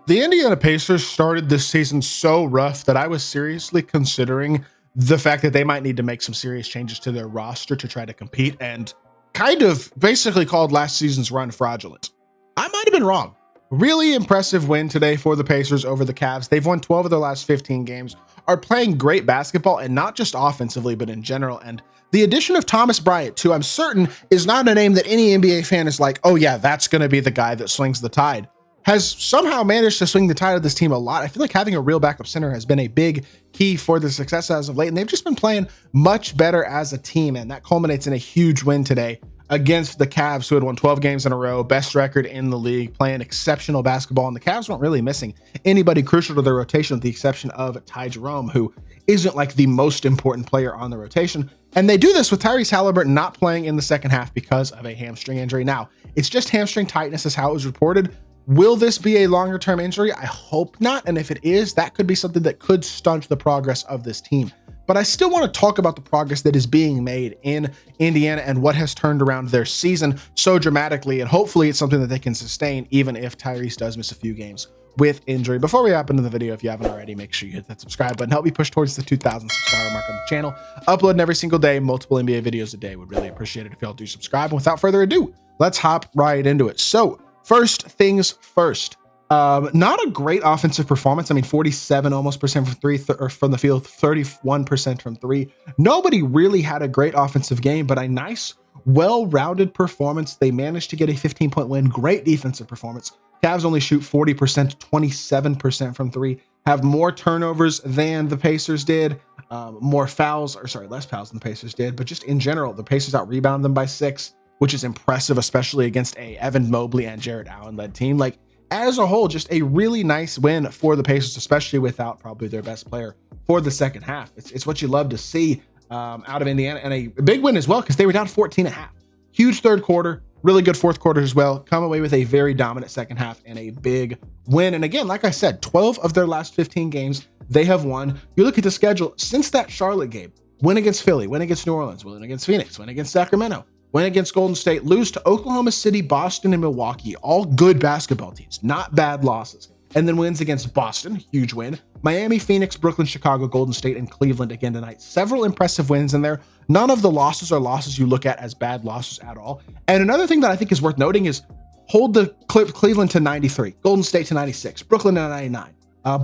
The Indiana Pacers started this season so rough that I was seriously considering the fact that they might need to make some serious changes to their roster to try to compete, and kind of basically called last season's run fraudulent. I might have been wrong. Really impressive win today for the Pacers over the Cavs. They've won 12 of their last 15 games, are playing great basketball, and not just offensively, but in general. And the addition of Thomas Bryant, who I'm certain is not a name that any NBA fan is like, oh yeah, that's going to be the guy that swings the tide, has somehow managed to swing the tide of this team a lot. I feel like having a real backup center has been a big key for the success as of late, and they've just been playing much better as a team, and that culminates in a huge win today against the Cavs, who had won 12 games in a row, best record in the league, playing exceptional basketball, and the Cavs weren't really missing anybody crucial to their rotation with the exception of Ty Jerome, who isn't like the most important player on the rotation. And they do this with Tyrese Halliburton not playing in the second half because of a hamstring injury. Now, it's just hamstring tightness is how it was reported. Will this be a longer term injury? I hope not. And if it is, that could be something that could stunt the progress of this team. But I still want to talk about the progress that is being made in Indiana and what has turned around their season so dramatically. And hopefully it's something that they can sustain, even if Tyrese does miss a few games with injury. Before we hop into the video, if you haven't already, make sure you hit that subscribe button. Help me push towards the 2,000 subscriber mark on the channel. Uploading every single day, multiple NBA videos a day. Would really appreciate it if y'all do subscribe. And without further ado, let's hop right into it. So first things first, not a great offensive performance. I mean, 47 almost percent from three, or from the field, 31% from three. Nobody really had a great offensive game, but a nice, well-rounded performance. They managed to get a 15-point win. Great defensive performance. Cavs only shoot 40%, 27% from three, have more turnovers than the Pacers did, less fouls than the Pacers did, but just in general, the Pacers out-rebounded them by 6, which is impressive, especially against a Evan Mobley and Jarrett Allen led team. Like, as a whole, just a really nice win for the Pacers, especially without probably their best player for the second half. It's what you love to see out of Indiana, and a big win as well because they were down 14 and a half. Huge third quarter, really good fourth quarter as well. Come away with a very dominant second half and a big win. And again, like I said, 12 of their last 15 games they have won. You look at the schedule since that Charlotte game: win against Philly, win against New Orleans, win against Phoenix, win against Sacramento, win against Golden State, lose to Oklahoma City, Boston, and Milwaukee. All good basketball teams, not bad losses. And then wins against Boston, huge win. Miami, Phoenix, Brooklyn, Chicago, Golden State, and Cleveland again tonight. Several impressive wins in there. None of the losses are losses you look at as bad losses at all. And another thing that I think is worth noting is hold the Cleveland to 93, Golden State to 96, Brooklyn to 99,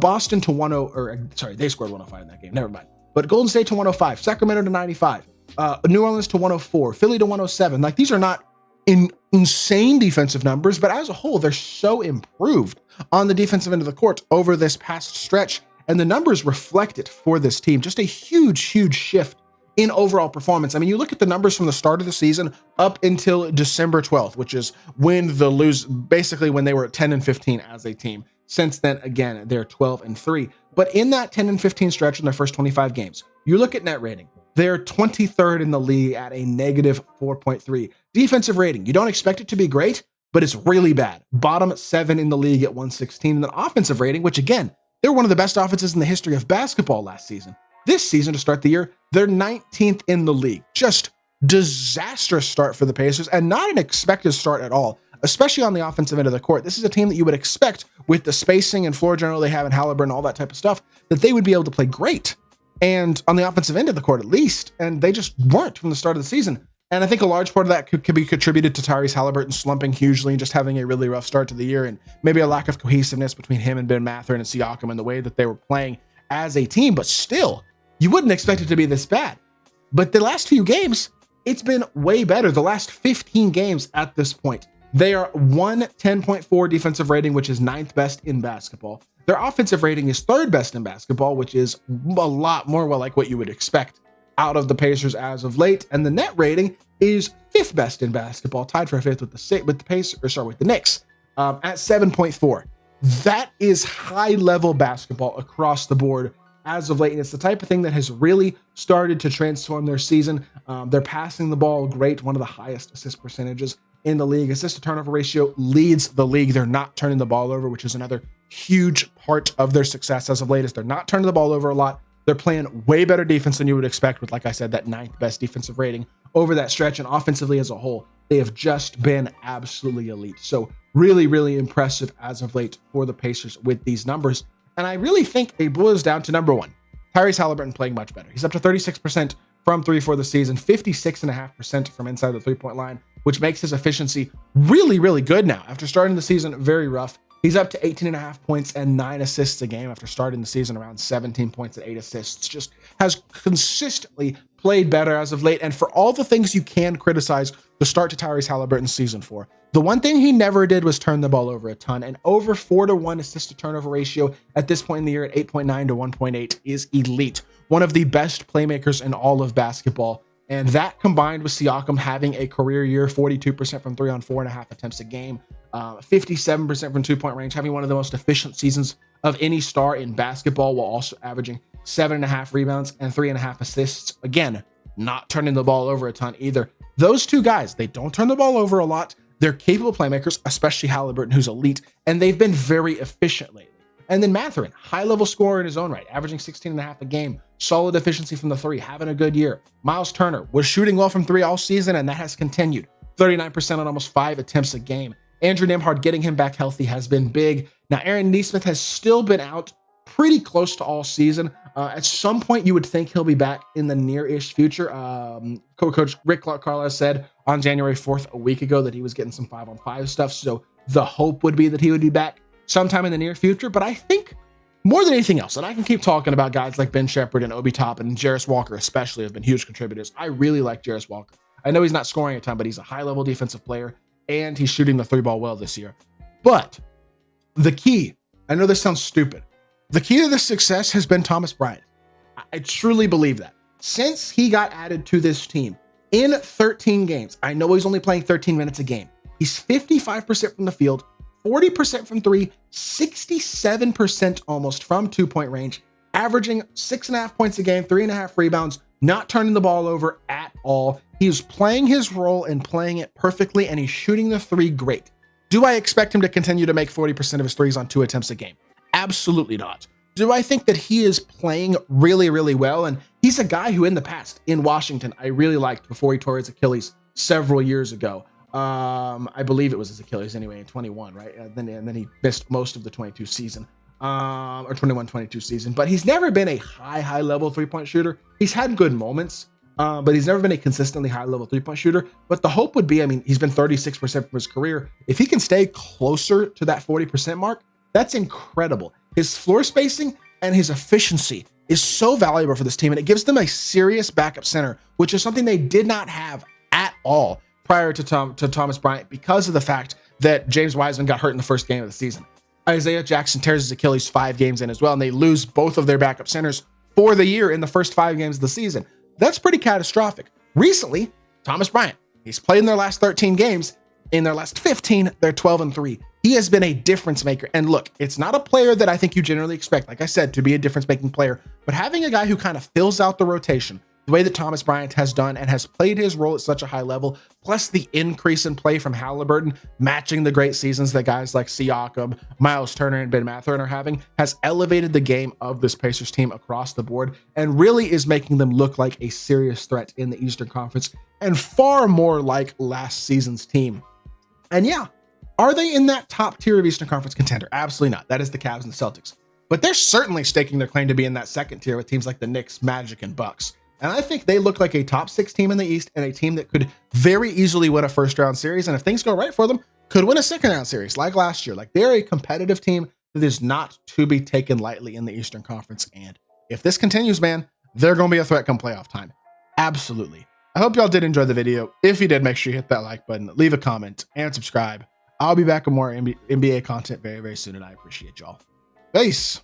Boston to 10, they scored 105 in that game, never mind. But Golden State to 105, Sacramento to 95, New Orleans to 104, Philly to 107. Like, these are not insane defensive numbers, but as a whole, they're so improved on the defensive end of the court over this past stretch. And the numbers reflect it for this team. Just a huge, huge shift in overall performance. I mean, you look at the numbers from the start of the season up until December 12th, which is when basically when they were at 10 and 15 as a team. Since then, again, they're 12 and 3. But in that 10 and 15 stretch in their first 25 games, you look at net rating. They're 23rd in the league at a negative 4.3. Defensive rating, you don't expect it to be great, but it's really bad. Bottom 7 in the league at 116. And then offensive rating, which again, they're one of the best offenses in the history of basketball last season. This season, to start the year, they're 19th in the league. Just disastrous start for the Pacers, and not an expected start at all, especially on the offensive end of the court. This is a team that you would expect, with the spacing and floor general they have in Halliburton, all that type of stuff, that they would be able to play great. And on the offensive end of the court, at least, and they just weren't from the start of the season. And I think a large part of that could be contributed to Tyrese Halliburton slumping hugely and just having a really rough start to the year, and maybe a lack of cohesiveness between him and Ben Mathurin and Siakam and the way that they were playing as a team. But still, you wouldn't expect it to be this bad. But the last few games, it's been way better. The last 15 games at this point, they are 10.4 defensive rating, which is 9th best in basketball. Their offensive rating is 3rd best in basketball, which is a lot more like what you would expect out of the Pacers as of late. And the net rating is 5th best in basketball, tied for 5th with the Knicks at 7.4. That is high level basketball across the board as of late, and it's the type of thing that has really started to transform their season. They're passing the ball great, one of the highest assist percentages in the league. Assist to turnover ratio leads the league. They're not turning the ball over, which is another huge part of their success as of late. Is they're not turning the ball over a lot. They're playing way better defense than you would expect with, like I said, that 9th best defensive rating over that stretch, and offensively as a whole, they have just been absolutely elite. So really, really impressive as of late for the Pacers with these numbers. And I really think it boils down to number one, Tyrese Haliburton playing much better. He's up to 36% from three for the season, 56.5% from inside the three-point line, which makes his efficiency really, really good now. After starting the season very rough, he's up to 18.5 points and 9 assists a game after starting the season around 17 points and 8 assists. Just has consistently played better as of late. And for all the things you can criticize the start to Tyrese Haliburton's season for, the one thing he never did was turn the ball over a ton. And over 4-to-1 assist to turnover ratio at this point in the year at 8.9 to 1.8 is elite. One of the best playmakers in all of basketball. And that combined with Siakam having a career year, 42% from three on 4.5 attempts a game, 57% from two-point range, having one of the most efficient seasons of any star in basketball, while also averaging 7.5 rebounds and 3.5 assists. Again, not turning the ball over a ton either. Those two guys, they don't turn the ball over a lot. They're capable playmakers, especially Haliburton, who's elite, and they've been very efficient lately. And then Mathurin, high-level scorer in his own right, averaging 16.5 a game, solid efficiency from the three, having a good year. Miles Turner was shooting well from three all season, and that has continued. 39% on almost 5 attempts a game. Andrew Nembhard getting him back healthy has been big. Now, Aaron Nesmith has still been out pretty close to all season. At some point, you would think he'll be back in the near-ish future. Coach Rick Carlisle said on January 4th, a week ago, that he was getting some 5-on-5 stuff. So the hope would be that he would be back sometime in the near future. But I think more than anything else, and I can keep talking about guys like Ben Shepherd and Obi Toppin and Jarris Walker especially have been huge contributors. I really like Jarris Walker. I know he's not scoring a ton, but he's a high-level defensive player, and he's shooting the three ball well this year. But the key, I know this sounds stupid, the key to this success has been Thomas Bryant. I truly believe that. Since he got added to this team in 13 games, I know he's only playing 13 minutes a game. He's 55% from the field, 40% from three, 67% almost from two-point range, averaging 6.5 points a game, 3.5 rebounds, not turning the ball over at all. He's playing his role and playing it perfectly, and he's shooting the three great. Do I expect him to continue to make 40% of his threes on 2 attempts a game? Absolutely not. Do I think that he is playing really, really well? And he's a guy who in the past in Washington, I really liked before he tore his Achilles several years ago. I believe it was his Achilles anyway in 21, right? And then he missed most of the 22 season, or 21-22 season. But he's never been a high level three-point shooter. He's had good moments, but he's never been a consistently high level three-point shooter. But the hope would be, I mean, he's been 36% from his career. If he can stay closer to that 40% mark, that's incredible. His floor spacing and his efficiency is so valuable for this team, and it gives them a serious backup center, which is something they did not have at all prior to Thomas Bryant, because of the fact that James Wiseman got hurt in the first game of the season. Isaiah Jackson tears his Achilles 5 games in as well, and they lose both of their backup centers for the year in the first 5 games of the season. That's pretty catastrophic. Recently, Thomas Bryant, he's played in their last 13 games. In their last 15, they're 12-3. He has been a difference maker. And look, it's not a player that I think you generally expect, like I said, to be a difference-making player, but having a guy who kind of fills out the rotation the way that Thomas Bryant has done and has played his role at such a high level, plus the increase in play from Haliburton, matching the great seasons that guys like Siakam, Miles Turner, and Ben Mathurin are having, has elevated the game of this Pacers team across the board and really is making them look like a serious threat in the Eastern Conference and far more like last season's team. And yeah, are they in that top tier of Eastern Conference contender? Absolutely not. That is the Cavs and the Celtics. But they're certainly staking their claim to be in that second tier with teams like the Knicks, Magic, and Bucks. And I think they look like a top 6 team in the East and a team that could very easily win a first-round series. And if things go right for them, could win a second-round series like last year. Like, they're a competitive team that is not to be taken lightly in the Eastern Conference. And if this continues, man, they're going to be a threat come playoff time. Absolutely. I hope y'all did enjoy the video. If you did, make sure you hit that like button, leave a comment, and subscribe. I'll be back with more NBA content very, very soon, and I appreciate y'all. Peace.